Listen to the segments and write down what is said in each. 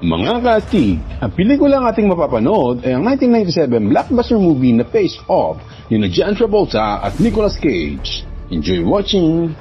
Mga kaastig, ang pelikulang ating mapapanood ay ang 1997 blockbuster movie na Face Off ni John Travolta at Nicolas Cage. Enjoy watching!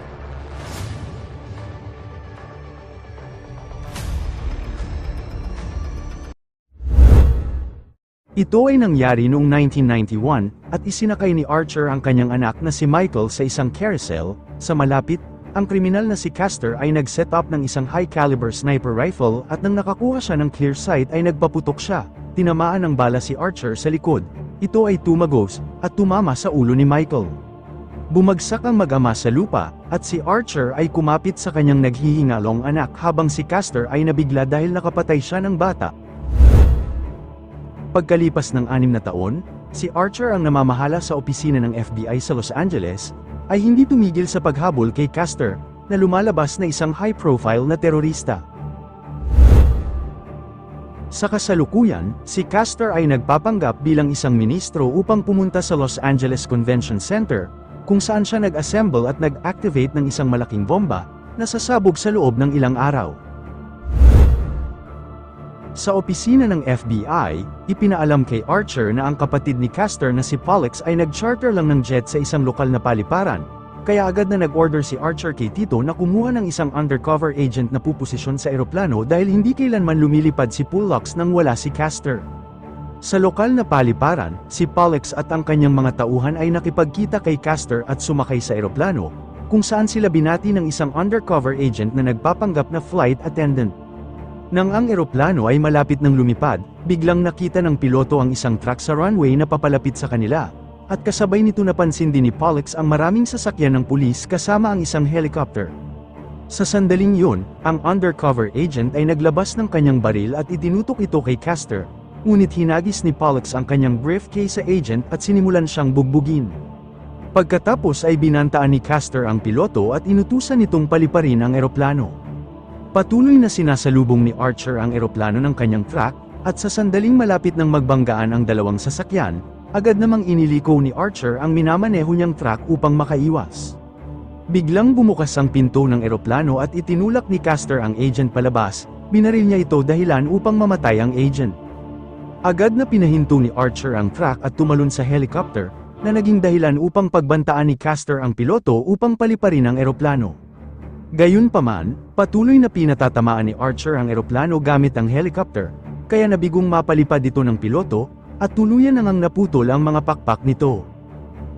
Ito ay nangyari noong 1991 at isinakay ni Archer ang kanyang anak na si Michael sa isang carousel. Sa malapit, ang kriminal na si Castor ay nag-set up ng isang high-caliber sniper rifle at nang nakakuha siya ng clear sight ay nagpaputok siya. Tinamaan ng bala si Archer sa likod. Ito ay tumagos at tumama sa ulo ni Michael. Bumagsak ang mag-ama sa lupa at si Archer ay kumapit sa kanyang naghihingalong anak habang si Castor ay nabigla dahil nakapatay siya ng bata. Pagkalipas ng 6 na taon, si Archer ang namamahala sa opisina ng FBI sa Los Angeles, ay hindi tumigil sa paghabol kay Castor, na lumalabas na isang high-profile na terorista. Sa kasalukuyan, si Castor ay nagpapanggap bilang isang ministro upang pumunta sa Los Angeles Convention Center, kung saan siya nag-assemble at nag-activate ng isang malaking bomba, na sasabog sa loob ng ilang araw. Sa opisina ng FBI, ipinaalam kay Archer na ang kapatid ni Castor na si Pollux ay nag-charter lang ng jet sa isang lokal na paliparan, kaya agad na nag-order si Archer kay Tito na kumuha ng isang undercover agent na puposisyon sa eroplano dahil hindi kailanman lumilipad si Pollux nang wala si Castor. Sa lokal na paliparan, si Pollux at ang kanyang mga tauhan ay nakipagkita kay Castor at sumakay sa eroplano, kung saan sila binati ng isang undercover agent na nagpapanggap na flight attendant. Nang ang eroplano ay malapit ng lumipad, biglang nakita ng piloto ang isang truck sa runway na papalapit sa kanila, at kasabay nito napansin din ni Pollux ang maraming sasakyan ng pulis kasama ang isang helicopter. Sa sandaling yun, ang undercover agent ay naglabas ng kanyang baril at itinutok ito kay Castor, ngunit hinagis ni Pollux ang kanyang briefcase sa agent at sinimulan siyang bugbugin. Pagkatapos ay binantaan ni Castor ang piloto at inutusan nitong paliparin ang eroplano. Patuloy na sinasalubong ni Archer ang eroplano ng kanyang truck, at sa sandaling malapit ng magbanggaan ang dalawang sasakyan, agad namang iniliko ni Archer ang minamaneho niyang truck upang makaiwas. Biglang bumukas ang pinto ng eroplano at itinulak ni Castor ang agent palabas, binaril niya ito dahilan upang mamatay ang agent. Agad na pinahinto ni Archer ang truck at tumalon sa helicopter, na naging dahilan upang pagbantaan ni Castor ang piloto upang paliparin ang eroplano. Gayunpaman, patuloy na pinatatamaan ni Archer ang eroplano gamit ang helicopter, kaya nabigong mapalipad ito ng piloto, at tuluyan nang naputol ang mga pakpak nito.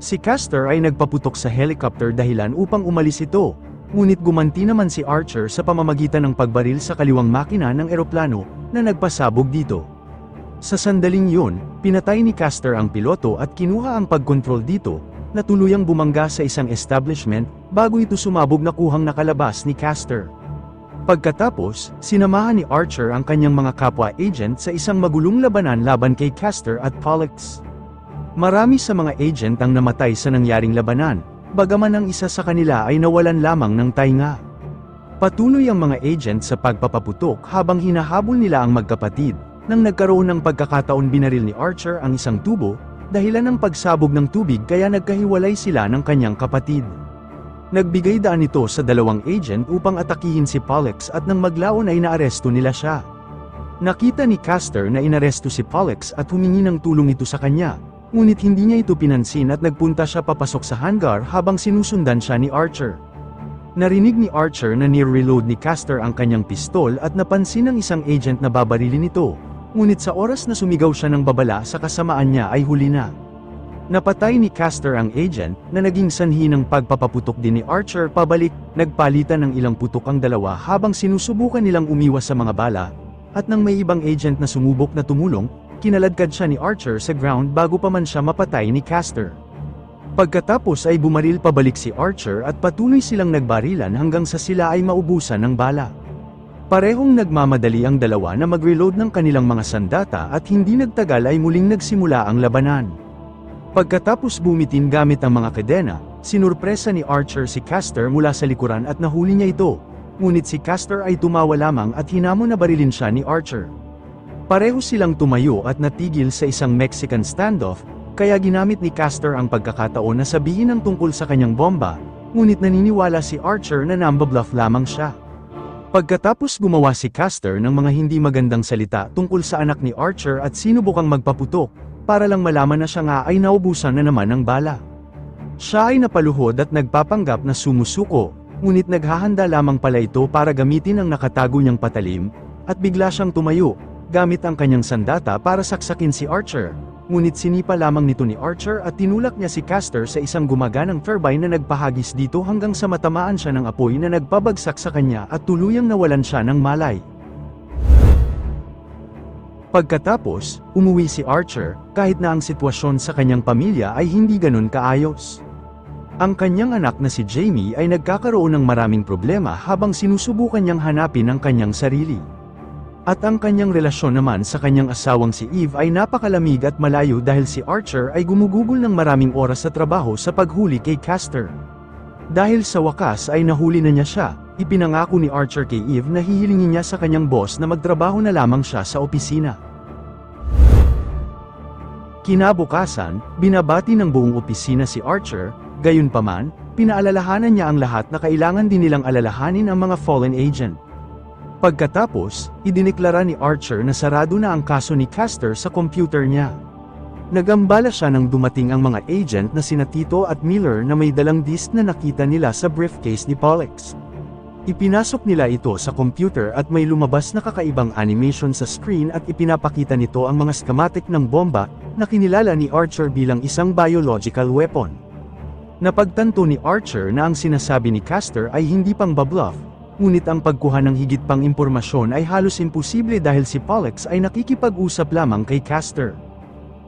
Si Castor ay nagpaputok sa helicopter dahilan upang umalis ito, ngunit gumanti naman si Archer sa pamamagitan ng pagbaril sa kaliwang makina ng eroplano, na nagpasabog dito. Sa sandaling yun, pinatay ni Castor ang piloto at kinuha ang pagkontrol dito, na tuluyang bumangga sa isang establishment, bago ito sumabog na kuhang nakalabas ni Castor. Pagkatapos, sinamahan ni Archer ang kanyang mga kapwa agent sa isang magulong labanan laban kay Castor at Pollux. Marami sa mga agent ang namatay sa nangyaring labanan, bagaman ang isa sa kanila ay nawalan lamang ng tainga. Patuloy ang mga agent sa pagpapaputok habang hinahabol nila ang magkapatid, nang nagkaroon ng pagkakataon binaril ni Archer ang isang tubo, dahilan ng pagsabog ng tubig kaya nagkahiwalay sila ng kanyang kapatid. Nagbigay daan ito sa dalawang agent upang atakihin si Pollux at nang maglaon ay naaresto nila siya. Nakita ni Castor na inaresto si Pollux at humingi ng tulong ito sa kanya, ngunit hindi niya ito pinansin at nagpunta siya papasok sa hangar habang sinusundan siya ni Archer. Narinig ni Archer na near-reload ni Castor ang kanyang pistol at napansin ng isang agent na babarilin ito. Ngunit sa oras na sumigaw siya ng babala sa kasamaan niya ay huli na. Napatay ni Castor ang agent, na naging sanhi ng pagpapaputok din ni Archer pabalik, nagpalitan ng ilang putok ang dalawa habang sinusubukan nilang umiwas sa mga bala, at nang may ibang agent na sumubok na tumulong, kinaladkad siya ni Archer sa ground bago pa man siya mapatay ni Castor. Pagkatapos ay bumaril pabalik si Archer at patuloy silang nagbarilan hanggang sa sila ay maubusan ng bala. Parehong nagmamadali ang dalawa na mag-reload ng kanilang mga sandata at hindi nagtagal ay muling nagsimula ang labanan. Pagkatapos bumitin gamit ang mga kadena, sinurpresa ni Archer si Castor mula sa likuran at nahuli niya ito, ngunit si Castor ay tumawa lamang at hinamon na barilin siya ni Archer. Pareho silang tumayo at natigil sa isang Mexican standoff, kaya ginamit ni Castor ang pagkakataon na sabihin ang tungkol sa kanyang bomba, ngunit naniniwala si Archer na nambabluff lamang siya. Pagkatapos gumawa si Castor ng mga hindi magandang salita tungkol sa anak ni Archer at sinubukang magpaputok, para lang malaman na siya nga ay naubusan na naman ng bala. Siya ay napaluhod at nagpapanggap na sumusuko, ngunit naghahanda lamang pala ito para gamitin ang nakatago niyang patalim, at bigla siyang tumayo, gamit ang kanyang sandata para saksakin si Archer. Ngunit sinipa lamang nito ni Archer at tinulak niya si Castor sa isang gumaganang turbine na nagpahagis dito hanggang sa matamaan siya ng apoy na nagpabagsak sa kanya at tuluyang nawalan siya ng malay. Pagkatapos, umuwi si Archer, kahit na ang sitwasyon sa kanyang pamilya ay hindi ganun kaayos. Ang kanyang anak na si Jamie ay nagkakaroon ng maraming problema habang sinusubukan niyang hanapin ang kanyang sarili. At ang kanyang relasyon naman sa kanyang asawang si Eve ay napakalamig at malayo dahil si Archer ay gumugugol ng maraming oras sa trabaho sa paghuli kay Castor. Dahil sa wakas ay nahuli na niya siya, ipinangako ni Archer kay Eve na hihilingin niya sa kanyang boss na magtrabaho na lamang siya sa opisina. Kinabukasan, binabati ng buong opisina si Archer, gayunpaman, pinaalalahanan niya ang lahat na kailangan din nilang alalahanin ang mga fallen agent. Pagkatapos, idineklara ni Archer na sarado na ang kaso ni Castor sa computer niya. Nagambala siya nang dumating ang mga agent na sina Tito at Miller na may dalang disk na nakita nila sa briefcase ni Pollux. Ipinasok nila ito sa computer at may lumabas na kakaibang animation sa screen at ipinapakita nito ang mga schematic ng bomba na kinilala ni Archer bilang isang biological weapon. Napagtanto ni Archer na ang sinasabi ni Castor ay hindi pang babluff. Ngunit ang pagkuha ng higit pang impormasyon ay halos imposible dahil si Pollux ay nakikipag-usap lamang kay Castor.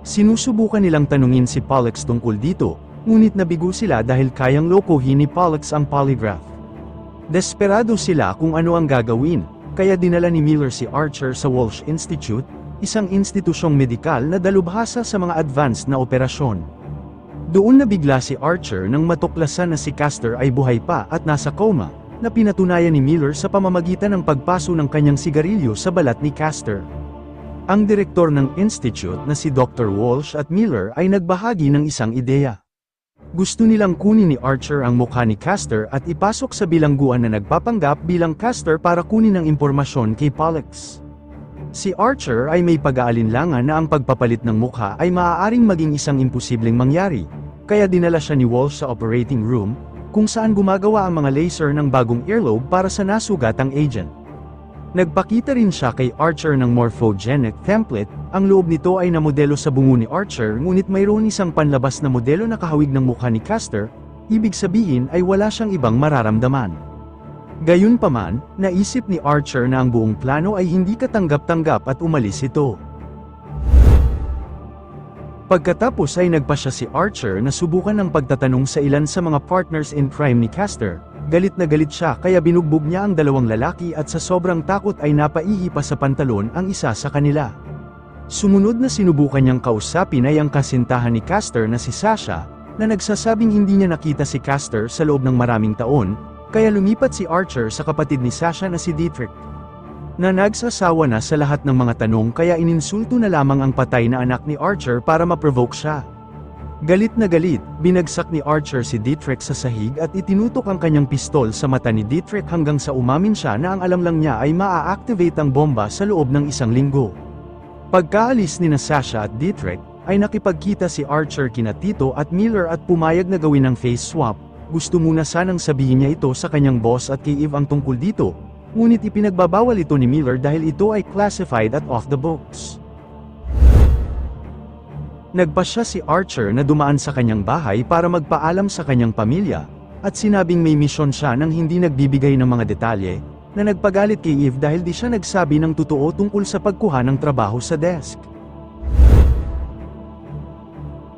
Sinusubukan nilang tanungin si Pollux tungkol dito, ngunit nabigo sila dahil kayang lokohin ni Pollux ang polygraph. Desperado sila kung ano ang gagawin, kaya dinala ni Miller si Archer sa Walsh Institute, isang institusyong medikal na dalubhasa sa mga advanced na operasyon. Doon nabigla si Archer nang matuklasan na si Castor ay buhay pa at nasa coma, na pinatunayan ni Miller sa pamamagitan ng pagpaso ng kanyang sigarilyo sa balat ni Castor. Ang direktor ng institute na si Dr. Walsh at Miller ay nagbahagi ng isang ideya. Gusto nilang kunin ni Archer ang mukha ni Castor at ipasok sa bilangguan na nagpapanggap bilang Castor para kunin ang impormasyon kay Pollux. Si Archer ay may pag-aalinlangan na ang pagpapalit ng mukha ay maaaring maging isang imposibleng mangyari, kaya dinala siya ni Walsh sa operating room, kung saan gumagawa ang mga laser ng bagong earlobe para sa nasugatang agent. Nagpakita rin siya kay Archer ng morphogenic template, ang loob nito ay namodelo sa bungo ni Archer ngunit mayroon isang panlabas na modelo na kahawig ng mukha ni Castor, ibig sabihin ay wala siyang ibang mararamdaman. Gayunpaman, naisip ni Archer na ang buong plano ay hindi katanggap-tanggap at umalis ito. Pagkatapos ay nagpa siya si Archer na subukan ng pagtatanong sa ilan sa mga partners in crime ni Castor. Galit na galit siya kaya binugbog niya ang dalawang lalaki at sa sobrang takot ay napaihi pa sa pantalon ang isa sa kanila. Sumunod na sinubukan niyang kausapin ay ang kasintahan ni Castor na si Sasha, na nagsasabing hindi niya nakita si Castor sa loob ng maraming taon, kaya lumipat si Archer sa kapatid ni Sasha na si Dietrich, na nagsasawa na sa lahat ng mga tanong kaya ininsulto na lamang ang patay na anak ni Archer para ma-provoke siya. Galit na galit, binagsak ni Archer si Dietrich sa sahig at itinutok ang kanyang pistol sa mata ni Dietrich hanggang sa umamin siya na ang alam lang niya ay maa-activate ang bomba sa loob ng isang linggo. Pagkaalis ni na Sasha at Dietrich, ay nakipagkita si Archer kina Tito at Miller at pumayag na gawin ang face swap. Gusto muna sanang sabihin niya ito sa kanyang boss at kay Eve ang tungkol dito, ngunit ipinagbabawal ito ni Miller dahil ito ay classified at off the books. Nagpasya si Archer na dumaan sa kanyang bahay para magpaalam sa kanyang pamilya, at sinabing may misyon siya nang hindi nagbibigay ng mga detalye, na nagpagalit kay Eve dahil di siya nagsabi ng totoo tungkol sa pagkuha ng trabaho sa desk.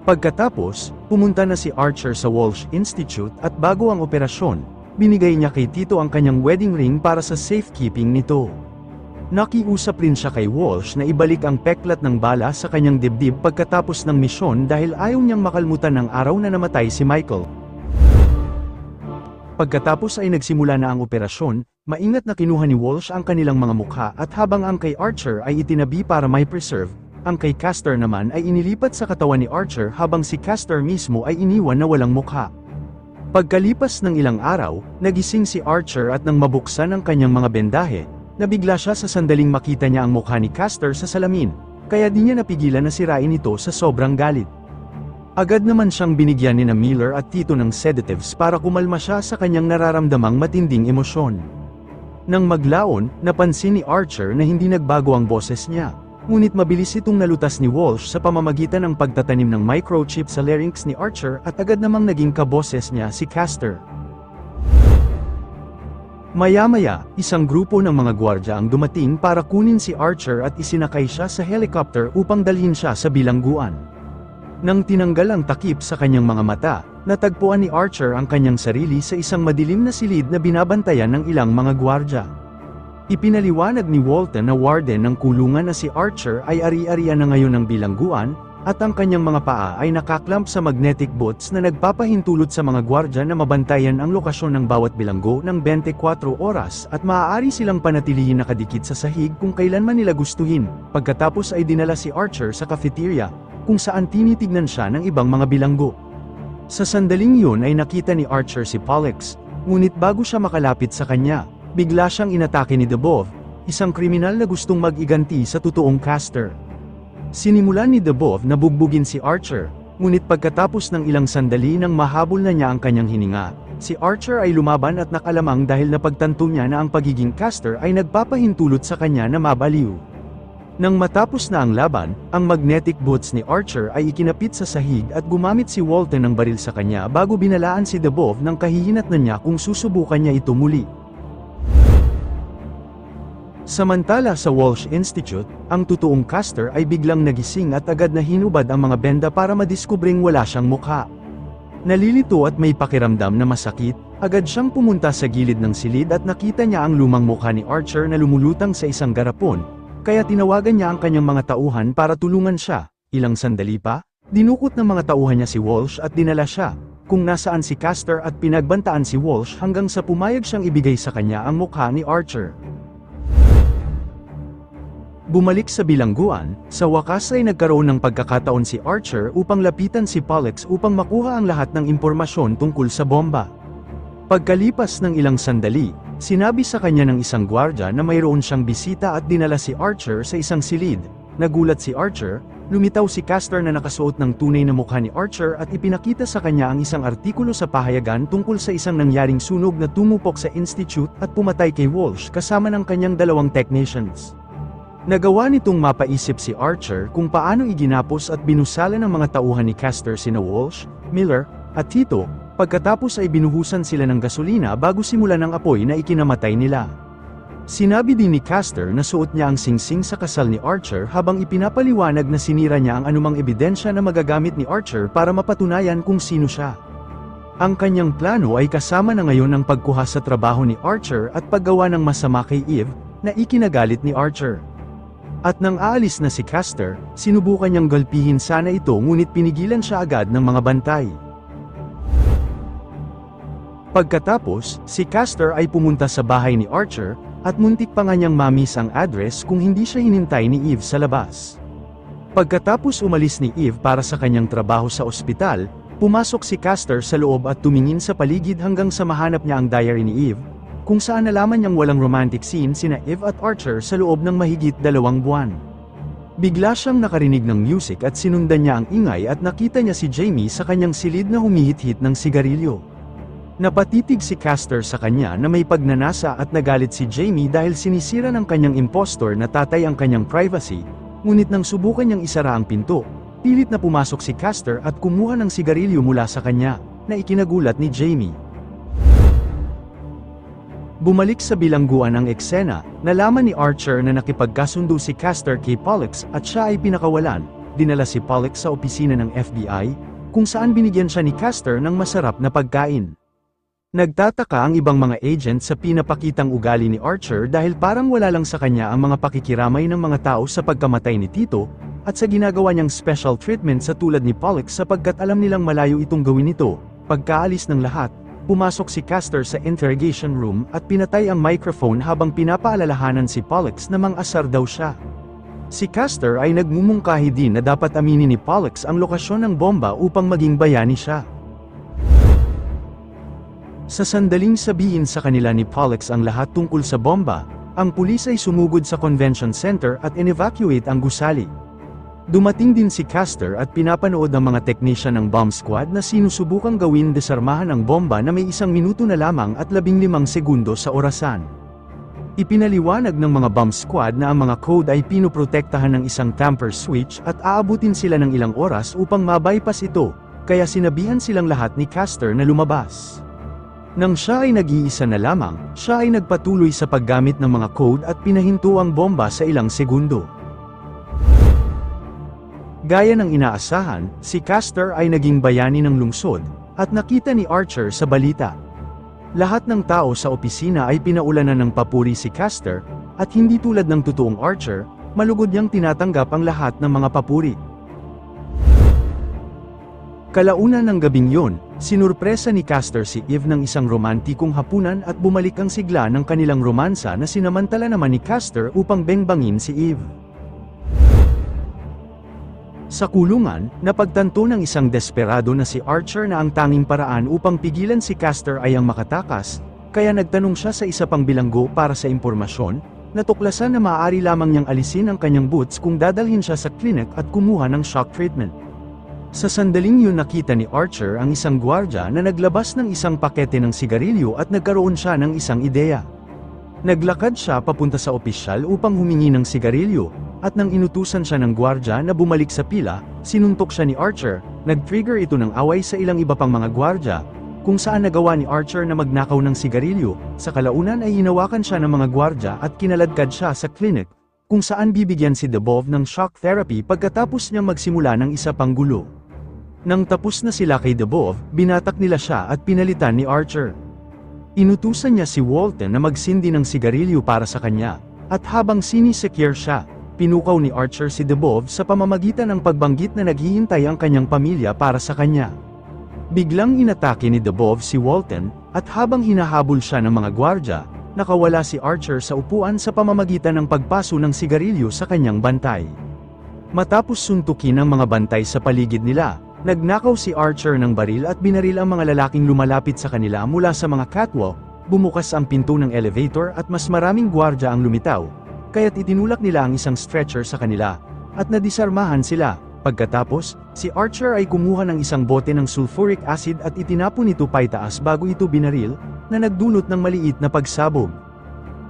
Pagkatapos, pumunta na si Archer sa Walsh Institute at bago ang operasyon, binigay niya kay Tito ang kanyang wedding ring para sa safekeeping nito. Nakiusap rin siya kay Walsh na ibalik ang peklat ng bala sa kanyang dibdib pagkatapos ng misyon dahil ayaw niyang makalimutan ng araw na namatay si Michael. Pagkatapos ay nagsimula na ang operasyon, maingat na kinuha ni Walsh ang kanilang mga mukha at habang ang kay Archer ay itinabi para may preserve, ang kay Castor naman ay inilipat sa katawan ni Archer habang si Castor mismo ay iniwan na walang mukha. Pagkalipas ng ilang araw, nagising si Archer at nang mabuksan ang kanyang mga bendahe, nabigla siya sa sandaling makita niya ang mukha ni Castor sa salamin, kaya di niya napigilan na sirain ito sa sobrang galit. Agad naman siyang binigyan ni Miller at Tito ng sedatives para kumalma siya sa kanyang nararamdamang matinding emosyon. Nang maglaon, napansin ni Archer na hindi nagbago ang boses niya, ngunit mabilis itong nalutas ni Walsh sa pamamagitan ng pagtatanim ng microchip sa larynx ni Archer at agad namang naging kaboses niya si Castor. Maya-maya, isang grupo ng mga gwardya ang dumating para kunin si Archer at isinakay siya sa helicopter upang dalhin siya sa bilangguan. Nang tinanggal ang takip sa kanyang mga mata, natagpuan ni Archer ang kanyang sarili sa isang madilim na silid na binabantayan ng ilang mga gwardya. Ipinaliwanag ni Walton na warden ng kulungan na si Archer ay ari-arian na ngayon ng bilangguan, at ang kanyang mga paa ay nakaklamp sa magnetic boots na nagpapahintulot sa mga gwardya na mabantayan ang lokasyon ng bawat bilanggo ng 24 oras at maaari silang panatilihin nakadikit sa sahig kung kailanman nila gustuhin. Pagkatapos ay dinala si Archer sa cafeteria, kung saan tinitignan siya ng ibang mga bilanggo. Sa sandaling yun ay nakita ni Archer si Pollux, ngunit bago siya makalapit sa kanya, bigla siyang inatake ni Dubov, isang kriminal na gustong mag-iganti sa totoong Castor. Sinimulan ni Dubov na bugbugin si Archer, ngunit pagkatapos ng ilang sandali nang mahabol na niya ang kanyang hininga, si Archer ay lumaban at nakalamang dahil napagtanto niya na ang pagiging Castor ay nagpapahintulot sa kanya na mabaliw. Nang matapos na ang laban, ang magnetic boots ni Archer ay ikinapit sa sahig at gumamit si Walton ng baril sa kanya bago binalaan si Dubov ng kahihinatnan niya kung susubukan niya ito muli. Samantala sa Walsh Institute, ang totoong Castor ay biglang nagising at agad na hinubad ang mga benda para madiskubring wala siyang mukha. Nalilito at may pakiramdam na masakit, agad siyang pumunta sa gilid ng silid at nakita niya ang lumang mukha ni Archer na lumulutang sa isang garapon, kaya tinawagan niya ang kanyang mga tauhan para tulungan siya. Ilang sandali pa, dinukot ng mga tauhan niya si Walsh at dinala siya, kung nasaan si Castor at pinagbantaan si Walsh hanggang sa pumayag siyang ibigay sa kanya ang mukha ni Archer. Bumalik sa bilangguan, sa wakas ay nagkaroon ng pagkakataon si Archer upang lapitan si Pollux upang makuha ang lahat ng impormasyon tungkol sa bomba. Pagkalipas ng ilang sandali, sinabi sa kanya ng isang gwardya na mayroon siyang bisita at dinala si Archer sa isang silid. Nagulat si Archer, lumitaw si Castor na nakasuot ng tunay na mukha ni Archer at ipinakita sa kanya ang isang artikulo sa pahayagan tungkol sa isang nangyaring sunog na tumupok sa Institute at pumatay kay Walsh kasama ng kanyang 2 technicians. Nagawa nitong mapaisip si Archer kung paano iginapos at binusala ng mga tauhan ni Castor sina Walsh, Miller, at Tito, pagkatapos ay binuhusan sila ng gasolina bago simulan ang apoy na ikinamatay nila. Sinabi din ni Castor na suot niya ang singsing sa kasal ni Archer habang ipinapaliwanag na sinira niya ang anumang ebidensya na magagamit ni Archer para mapatunayan kung sino siya. Ang kanyang plano ay kasama na ngayon ang pagkuha sa trabaho ni Archer at paggawa ng masama kay Eve, na ikinagalit ni Archer. At nang aalis na si Castor, sinubukan niyang galpihin sana ito ngunit pinigilan siya agad ng mga bantay. Pagkatapos, si Castor ay pumunta sa bahay ni Archer, at muntik pa nga niyang ma-miss ang address kung hindi siya hinintay ni Eve sa labas. Pagkatapos umalis ni Eve para sa kanyang trabaho sa ospital, pumasok si Castor sa loob at tumingin sa paligid hanggang sa mahanap niya ang diary ni Eve, kung saan nalaman niyang walang romantic scene sina Eve at Archer sa loob ng mahigit 2 buwan. Bigla siyang nakarinig ng music at sinundan niya ang ingay at nakita niya si Jamie sa kanyang silid na humihit-hit ng sigarilyo. Napatitig si Castor sa kanya na may pagnanasa at nagalit si Jamie dahil sinisira ng kanyang impostor na tatay ang kanyang privacy, ngunit nang subukan niyang isara ang pinto, pilit na pumasok si Castor at kumuha ng sigarilyo mula sa kanya, na ikinagulat ni Jamie. Bumalik sa bilangguan ang eksena, nalaman ni Archer na nakipagkasundo si Castor kay Pollux at siya ay pinakawalan. Dinala si Pollux sa opisina ng FBI, kung saan binigyan siya ni Castor ng masarap na pagkain. Nagtataka ang ibang mga agent sa pinapakitang ugali ni Archer dahil parang wala lang sa kanya ang mga pakikiramay ng mga tao sa pagkamatay ni Tito, at sa ginagawa niyang special treatment sa tulad ni Pollux sapagkat alam nilang malayo itong gawin ito. Pagkaalis ng lahat, pumasok si Castor sa interrogation room at pinatay ang microphone habang pinapaalalahanan si Pollux na mang-asar daw siya. Si Castor ay nagmumungkahi din na dapat aminin ni Pollux ang lokasyon ng bomba upang maging bayani siya. Sa sandaling sabihin sa kanila ni Pollux ang lahat tungkol sa bomba, ang pulis ay sumugod sa convention center at in-evacuate ang gusali. Dumating din si Castor at pinapanood ang mga technician ng bomb squad na sinusubukang gawin desarmahan ang bomba na may 1 minuto na lamang at 15 segundo sa orasan. Ipinaliwanag ng mga bomb squad na ang mga code ay pinoprotektahan ng isang tamper switch at aabutin sila ng ilang oras upang mabypass ito, kaya sinabihan silang lahat ni Castor na lumabas. Nang siya ay nag-iisa na lamang, siya ay nagpatuloy sa paggamit ng mga code at pinahinto ang bomba sa ilang segundo. Gaya ng inaasahan, si Castor ay naging bayani ng lungsod, at nakita ni Archer sa balita. Lahat ng tao sa opisina ay pinaulanan ng papuri si Castor, at hindi tulad ng totoong Archer, malugod niyang tinatanggap ang lahat ng mga papuri. Kalaunan ng gabing yun, sinurpresa ni Castor si Eve ng isang romantikong hapunan at bumalik ang sigla ng kanilang romansa na sinamantala naman ni Castor upang bengbangin si Eve. Sa kulungan, napagtanto ng isang desperado na si Archer na ang tanging paraan upang pigilan si Castor ay ang makatakas, kaya nagtanong siya sa isa pang bilanggo para sa impormasyon, natuklasan na maaari lamang niyang alisin ang kanyang boots kung dadalhin siya sa klinik at kumuha ng shock treatment. Sa sandaling yun nakita ni Archer ang isang gwardya na naglabas ng isang pakete ng sigarilyo at nagkaroon siya ng isang ideya. Naglakad siya papunta sa opisyal upang humingi ng sigarilyo, at nang inutusan siya ng gwardya na bumalik sa pila, sinuntok siya ni Archer, nag-trigger ito ng away sa ilang iba pang mga gwardya, kung saan nagawa ni Archer na magnakaw ng sigarilyo, sa kalaunan ay hinawakan siya ng mga gwardya at kinaladkad siya sa klinik, kung saan bibigyan si Dubov ng shock therapy pagkatapos niyang magsimula ng isa pang gulo. Nang tapos na sila kay Dubov, binatak nila siya at pinalitan ni Archer. Inutusan niya si Walton na magsindi ng sigarilyo para sa kanya, at habang sinisecure siya, pinukaw ni Archer si Dubov sa pamamagitan ng pagbanggit na naghihintay ang kanyang pamilya para sa kanya. Biglang inatake ni Dubov si Walton, at habang hinahabol siya ng mga gwardya, nakawala si Archer sa upuan sa pamamagitan ng pagpaso ng sigarilyo sa kanyang bantay. Matapos suntukin ang mga bantay sa paligid nila, nagnakaw si Archer ng baril at binaril ang mga lalaking lumalapit sa kanila mula sa mga catwalk, bumukas ang pinto ng elevator at mas maraming gwardya ang lumitaw, kaya't itinulak nila ang isang stretcher sa kanila, at nadisarmahan sila. Pagkatapos, si Archer ay kumuha ng isang bote ng sulfuric acid at itinapon ito paitaas bago ito binaril, na nagdulot ng maliit na pagsabog.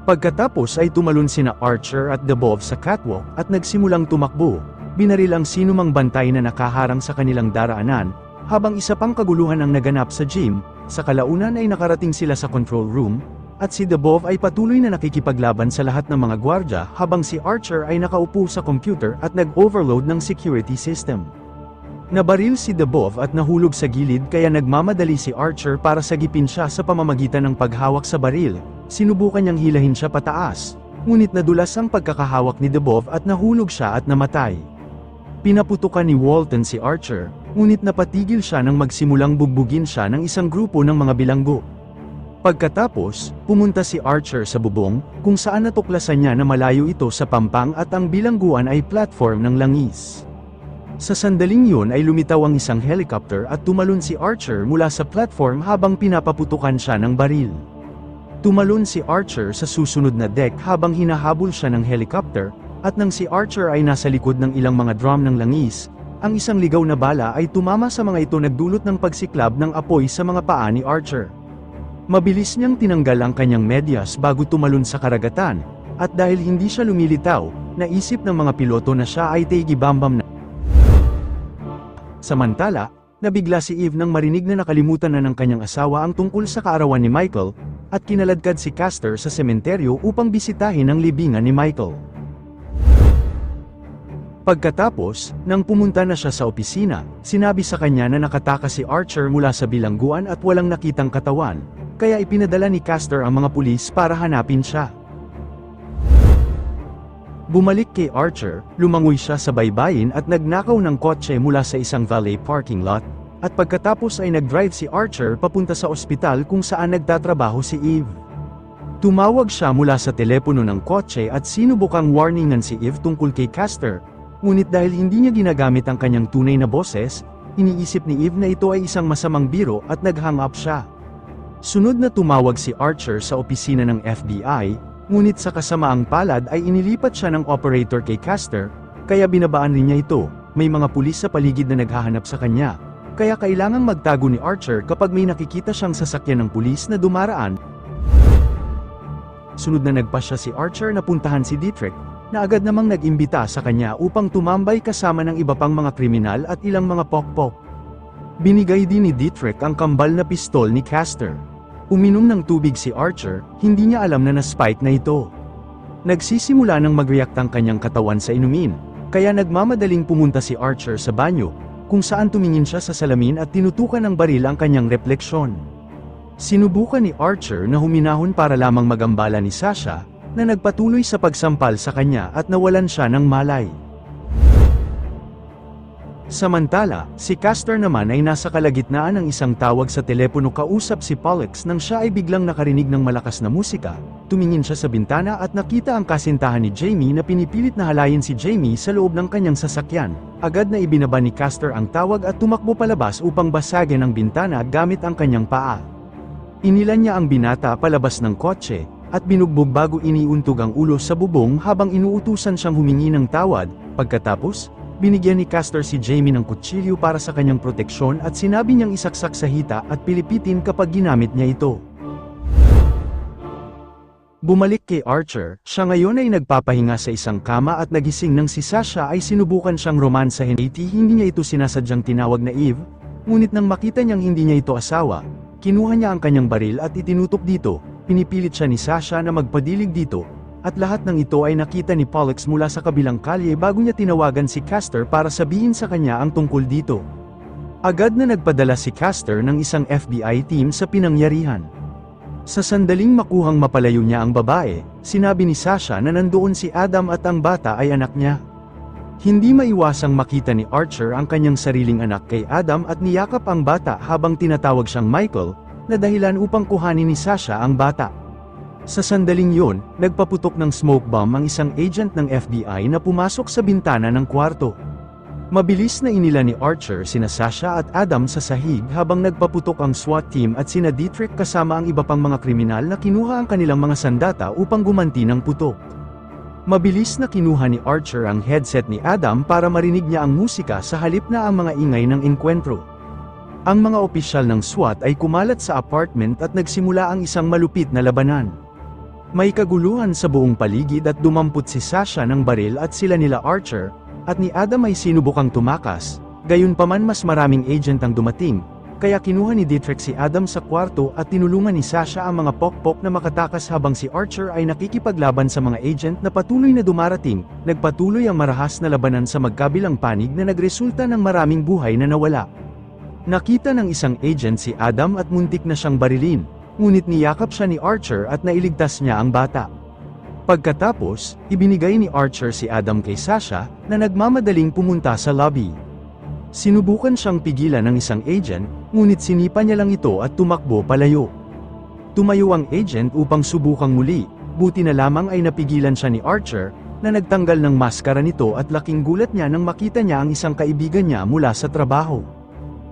Pagkatapos ay tumalon sina Archer at Dubov sa catwalk at nagsimulang tumakbo, binaril ang sinumang bantay na nakaharang sa kanilang daraanan, habang isa pang kaguluhan ang naganap sa gym. Sa kalaunan ay nakarating sila sa control room, at si Dubov ay patuloy na nakikipaglaban sa lahat ng mga gwardya habang si Archer ay nakaupo sa computer at nag-overload ng security system. Nabaril si Dubov at nahulog sa gilid kaya nagmamadali si Archer para sagipin siya sa pamamagitan ng paghawak sa baril. Sinubukan niyang hilahin siya pataas, ngunit nadulas ang pagkakahawak ni Dubov at nahulog siya at namatay. Pinaputukan ni Walton si Archer, ngunit napatigil siya nang magsimulang bugbugin siya ng isang grupo ng mga bilanggo. Pagkatapos, pumunta si Archer sa bubong, kung saan natuklasan niya na malayo ito sa pampang at ang bilangguan ay platform ng langis. Sa sandaling yun ay lumitaw ang isang helicopter at tumalon si Archer mula sa platform habang pinapaputukan siya ng baril. Tumalon si Archer sa susunod na deck habang hinahabol siya ng helicopter, at nang si Archer ay nasa likod ng ilang mga drum ng langis, ang isang ligaw na bala ay tumama sa mga ito nagdulot ng pagsiklab ng apoy sa mga paa ni Archer. Mabilis niyang tinanggal ang kanyang medyas bago tumalon sa karagatan, at dahil hindi siya lumilitaw, naisip ng mga piloto na siya ay teigibambam na. Samantala, nabigla si Eve nang marinig na nakalimutan na ng kanyang asawa ang tungkol sa kaarawan ni Michael, at kinaladkad si Castor sa sementeryo upang bisitahin ang libingan ni Michael. Pagkatapos, nang pumunta na siya sa opisina, sinabi sa kanya na nakatakas si Archer mula sa bilangguan at walang nakitang katawan, kaya ipinadala ni Castor ang mga pulis para hanapin siya. Bumalik kay Archer, lumangoy siya sa baybayin at nagnakaw ng kotse mula sa isang valet parking lot, at pagkatapos ay nag-drive si Archer papunta sa ospital kung saan nagtatrabaho si Eve. Tumawag siya mula sa telepono ng kotse at sinubukang warningan si Eve tungkol kay Castor, ngunit dahil hindi niya ginagamit ang kanyang tunay na boses, iniisip ni Eve na ito ay isang masamang biro at nag-hang up siya. Sunod na tumawag si Archer sa opisina ng FBI, ngunit sa kasamaang palad ay inilipat siya ng operator kay Castor, kaya binabaan rin niya ito. May mga pulis sa paligid na naghahanap sa kanya, kaya kailangang magtago ni Archer kapag may nakikita siyang sasakyan ng pulis na dumaraan. Sunod na nagpasya si Archer na puntahan si Dietrich, na agad namang nag-imbita sa kanya upang tumambay kasama ng iba pang mga kriminal at ilang mga pokpok. Binigay din ni Dietrich ang kambal na pistol ni Castor. Uminom ng tubig si Archer, hindi niya alam na na-spike na ito. Nagsisimula ng mag-react ang kanyang katawan sa inumin, kaya nagmamadaling pumunta si Archer sa banyo, kung saan tumingin siya sa salamin at tinutukan ng baril ang kanyang refleksyon. Sinubukan ni Archer na huminahon para lamang magambala ni Sasha, na nagpatuloy sa pagsampal sa kanya at nawalan siya ng malay. Samantala, si Castor naman ay nasa kalagitnaan ng isang tawag sa telepono kausap si Pollux nang siya ay biglang nakarinig ng malakas na musika. Tumingin siya sa bintana at nakita ang kasintahan ni Jamie na pinipilit na halayin si Jamie sa loob ng kanyang sasakyan. Agad na ibinaba ni Castor ang tawag at tumakbo palabas upang basagin ang bintana gamit ang kanyang paa. Inilan niya ang binata palabas ng kotse, at binugbog bago iniuntog ang ulo sa bubong habang inuutusan siyang humingi ng tawad. Pagkatapos, binigyan ni Castor si Jamie ng kutsilyo para sa kanyang proteksyon at sinabi niyang isaksak sa hita at pilipitin kapag ginamit niya ito. Bumalik kay Archer, siya ngayon ay nagpapahinga sa isang kama at nagising nang si Sasha ay sinubukan siyang romansahin. Hindi niya ito sinasadyang tinawag na Eve, ngunit nang makita niyang hindi niya ito asawa, kinuha niya ang kanyang baril at itinutok dito. Pinipilit siya ni Sasha na magpadilig dito, at lahat ng ito ay nakita ni Pollux mula sa kabilang kalye bago niya tinawagan si Castor para sabihin sa kanya ang tungkol dito. Agad na nagpadala si Castor ng isang FBI team sa pinangyarihan. Sa sandaling makuhang mapalayo niya ang babae, sinabi ni Sasha na nandoon si Adam at ang bata ay anak niya. Hindi maiwasang makita ni Archer ang kanyang sariling anak kay Adam at niyakap ang bata habang tinatawag siyang Michael, na dahilan upang kuhanin ni Sasha ang bata. Sa sandaling yon, nagpaputok ng smoke bomb ang isang agent ng FBI na pumasok sa bintana ng kwarto. Mabilis na inila ni Archer sina Sasha at Adam sa sahig habang nagpaputok ang SWAT team at sina Dietrich kasama ang iba pang mga kriminal na kinuha ang kanilang mga sandata upang gumanti ng putok. Mabilis na kinuha ni Archer ang headset ni Adam para marinig niya ang musika sa halip na ang mga ingay ng enkwentro. Ang mga opisyal ng SWAT ay kumalat sa apartment at nagsimula ang isang malupit na labanan. May kaguluhan sa buong paligid at dumampot si Sasha ng baril at sila nila Archer, at ni Adam ay sinubukang tumakas, gayunpaman mas maraming agent ang dumating, kaya kinuha ni Dietrich si Adam sa kwarto at tinulungan ni Sasha ang mga pokpok na makatakas habang si Archer ay nakikipaglaban sa mga agent na patuloy na dumarating. Nagpatuloy ang marahas na labanan sa magkabilang panig na nagresulta ng maraming buhay na nawala. Nakita ng isang agent si Adam at muntik na siyang barilin, ngunit niyakap siya ni Archer at nailigtas niya ang bata. Pagkatapos, ibinigay ni Archer si Adam kay Sasha, na nagmamadaling pumunta sa lobby. Sinubukan siyang pigilan ng isang agent, ngunit sinipa niya lang ito at tumakbo palayo. Tumayo ang agent upang subukang muli, buti na lamang ay napigilan siya ni Archer, na nagtanggal ng maskara nito at laking gulat niya nang makita niya ang isang kaibigan niya mula sa trabaho.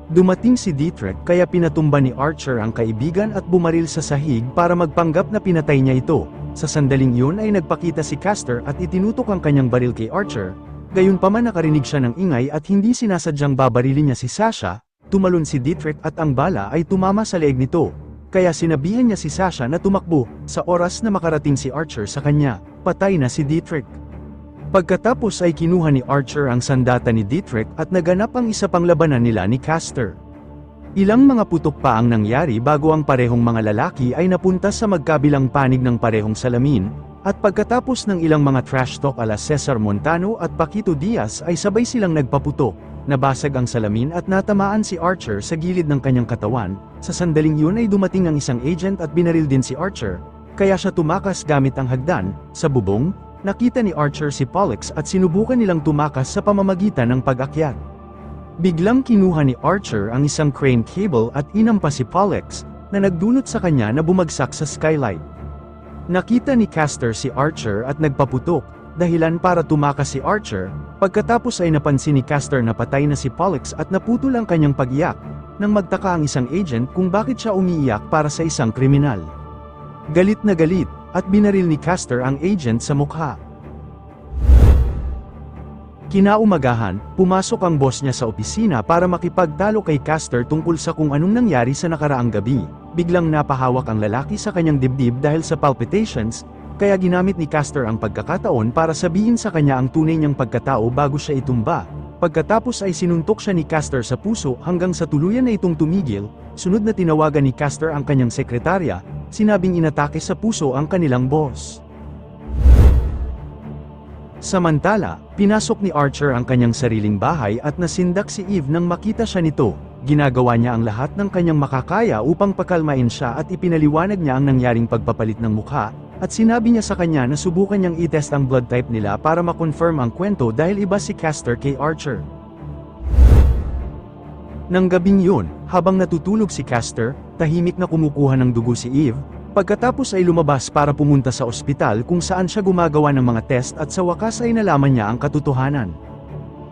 Dumating si Dietrich kaya pinatumba ni Archer ang kaibigan at bumaril sa sahig para magpanggap na pinatay niya ito. Sa sandaling yun ay nagpakita si Castor at itinutok ang kanyang baril kay Archer, gayunpaman nakarinig siya ng ingay at hindi sinasadyang babarilin niya si Sasha, tumalon si Dietrich at ang bala ay tumama sa leeg nito, kaya sinabihan niya si Sasha na tumakbo. Sa oras na makarating si Archer sa kanya, patay na si Dietrich. Pagkatapos ay kinuha ni Archer ang sandata ni Dietrich at naganap ang isa pang labanan nila ni Castor. Ilang mga putok pa ang nangyari bago ang parehong mga lalaki ay napunta sa magkabilang panig ng parehong salamin, at pagkatapos ng ilang mga trash talk ala Cesar Montano at Paquito Diaz ay sabay silang nagpaputok, nabasag ang salamin at natamaan si Archer sa gilid ng kanyang katawan. Sa sandaling yun ay dumating ang isang agent at binaril din si Archer, kaya siya tumakas gamit ang hagdan. Sa bubong, nakita ni Archer si Pollux at sinubukan nilang tumakas sa pamamagitan ng pag-akyat. Biglang kinuha ni Archer ang isang crane cable at inampa si Pollux, na nagdulot sa kanya na bumagsak sa skylight. Nakita ni Castor si Archer at nagpaputok, dahilan para tumakas si Archer. Pagkatapos ay napansin ni Castor na patay na si Pollux at naputol ang kanyang pag-iyak, nang magtaka ang isang agent kung bakit siya umiiyak para sa isang kriminal. Galit na galit, at binaril ni Castor ang agent sa mukha. Kinaumagahan, pumasok ang boss niya sa opisina para makipagtalo kay Castor tungkol sa kung anong nangyari sa nakaraang gabi. Biglang napahawak ang lalaki sa kanyang dibdib dahil sa palpitations, kaya ginamit ni Castor ang pagkakataon para sabihin sa kanya ang tunay niyang pagkatao bago siya itumba. Pagkatapos ay sinuntok siya ni Castor sa puso hanggang sa tuluyan na itong tumigil. Sunod na tinawagan ni Castor ang kanyang sekretarya, sinabing inatake sa puso ang kanilang boss. Samantala, pinasok ni Archer ang kanyang sariling bahay at nasindak si Eve nang makita siya nito. Ginagawa niya ang lahat ng kanyang makakaya upang pakalmain siya at ipinaliwanag niya ang nangyaring pagpapalit ng mukha, at sinabi niya sa kanya na subukan niyang i-test ang blood type nila para ma-confirm ang kwento dahil iba si Castor kay Archer. Nang gabing yun, habang natutulog si Castor, tahimik na kumukuha ng dugo si Eve, pagkatapos ay lumabas para pumunta sa ospital kung saan siya gumagawa ng mga test at sa wakas ay nalaman niya ang katotohanan.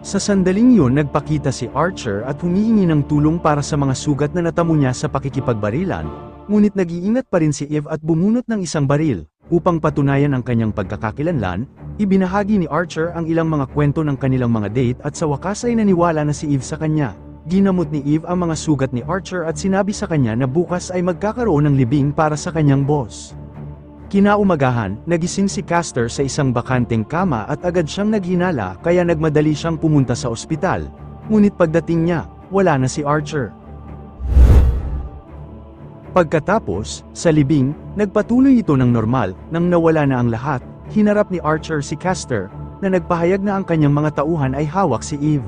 Sa sandaling yun nagpakita si Archer at humihingi ng tulong para sa mga sugat na natamo niya sa pakikipagbarilan, ngunit nag-iingat pa rin si Eve at bumunot ng isang baril. Upang patunayan ang kanyang pagkakakilanlan, ibinahagi ni Archer ang ilang mga kwento ng kanilang mga date at sa wakas ay naniwala na si Eve sa kanya. Ginamot ni Eve ang mga sugat ni Archer at sinabi sa kanya na bukas ay magkakaroon ng libing para sa kanyang boss. Kinaumagahan, nagising si Castor sa isang bakanteng kama at agad siyang naghinala kaya nagmadali siyang pumunta sa ospital. Ngunit pagdating niya, wala na si Archer. Pagkatapos, sa libing, nagpatuloy ito ng normal, nang nawala na ang lahat, hinarap ni Archer si Castor, na nagpahayag na ang kanyang mga tauhan ay hawak si Eve.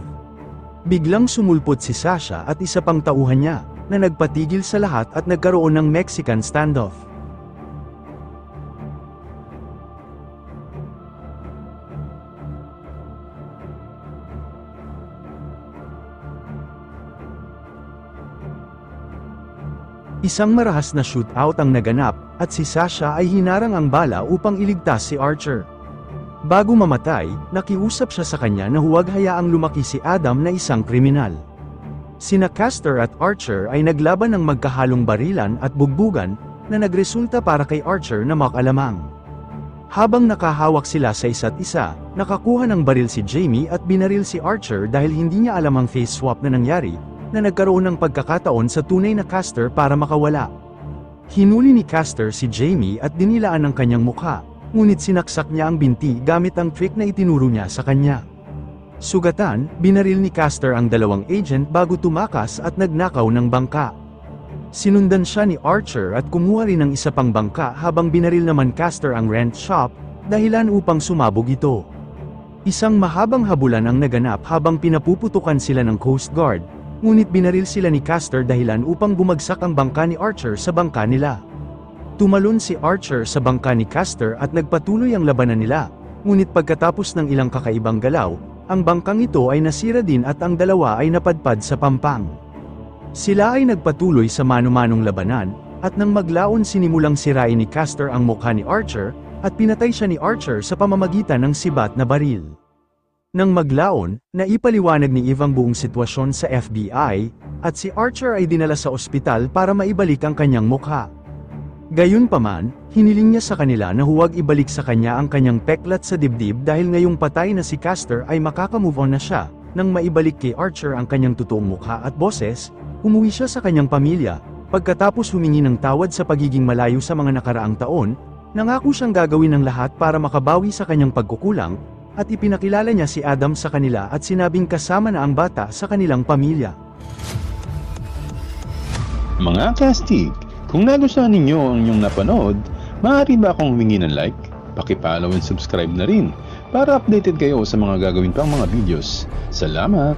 Biglang sumulpot si Sasha at isa pang tauhan niya, na nagpatigil sa lahat at nagkaroon ng Mexican standoff. Isang marahas na shootout ang naganap, at si Sasha ay hinarang ang bala upang iligtas si Archer. Bago mamatay, nakiusap siya sa kanya na huwag hayaang lumaki si Adam na isang kriminal. Sina Castor at Archer ay naglaban ng magkahalong barilan at bugbugan, na nagresulta para kay Archer na makalamang. Habang nakahawak sila sa isa't isa, nakakuha ng baril si Jamie at binaril si Archer dahil hindi niya alam ang face swap na nangyari, na nagkaroon ng pagkakataon sa tunay na Castor para makawala. Hinuli ni Castor si Jamie at dinilaan ang kanyang mukha, ngunit sinaksak niya ang binti gamit ang trick na itinuro niya sa kanya. Sugatan, binaril ni Castor ang dalawang agent bago tumakas at nagnakaw ng bangka. Sinundan siya ni Archer at kumuha rin ng isa pang bangka habang binaril naman Castor ang rent shop, dahilan upang sumabog ito. Isang mahabang habulan ang naganap habang pinapuputukan sila ng Coast Guard, ngunit binaril sila ni Castor dahilan upang bumagsak ang bangka ni Archer sa bangka nila. Tumalon si Archer sa bangka ni Castor at nagpatuloy ang labanan nila, ngunit pagkatapos ng ilang kakaibang galaw, ang bangkang ito ay nasira din at ang dalawa ay napadpad sa pampang. Sila ay nagpatuloy sa mano-manong labanan, at nang maglaon sinimulang sirain ni Castor ang mukha ni Archer, at pinatay siya ni Archer sa pamamagitan ng sibat na baril. Nang maglaon, naipaliwanag ni Eve ang buong sitwasyon sa FBI, at si Archer ay dinala sa ospital para maibalik ang kanyang mukha. Gayunpaman, hiniling niya sa kanila na huwag ibalik sa kanya ang kanyang peklat sa dibdib dahil ngayong patay na si Castor ay makaka-move on na siya. Nang maibalik kay Archer ang kanyang totoong mukha at boses, umuwi siya sa kanyang pamilya. Pagkatapos humingi ng tawad sa pagiging malayo sa mga nakaraang taon, nangako siyang gagawin ng lahat para makabawi sa kanyang pagkukulang, at ipinakilala niya si Adam sa kanila at sinabing kasama na ang bata sa kanilang pamilya. Mga kastig, kung nagustuhan ninyo ang inyong napanood, maaari ba akong humingi ng like? Paki-follow and subscribe na rin para updated kayo sa mga gagawin pang mga videos. Salamat!